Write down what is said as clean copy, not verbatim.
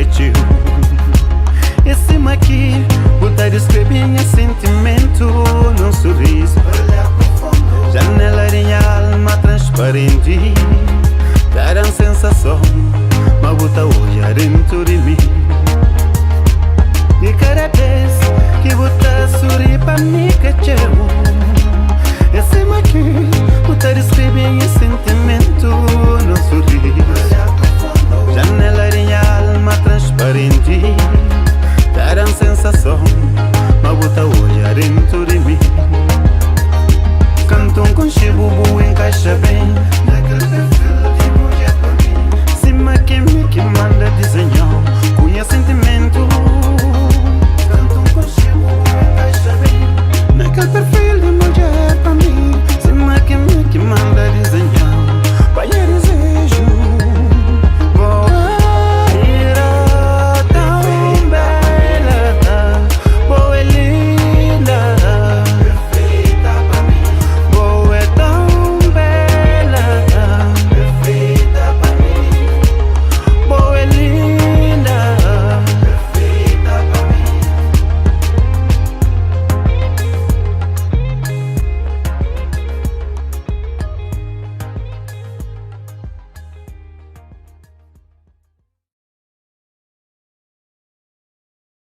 fetiu. Esse maqui, puta descrever minha sentimento num sorriso. Janela de alma transparente, dar a sensação, mas bota olhar dentro de mim. E cada vez que bota sorrir pra mim que te amo. Esse maqui, puta descrever minha sentimento num sorriso. Janela de alma transparente,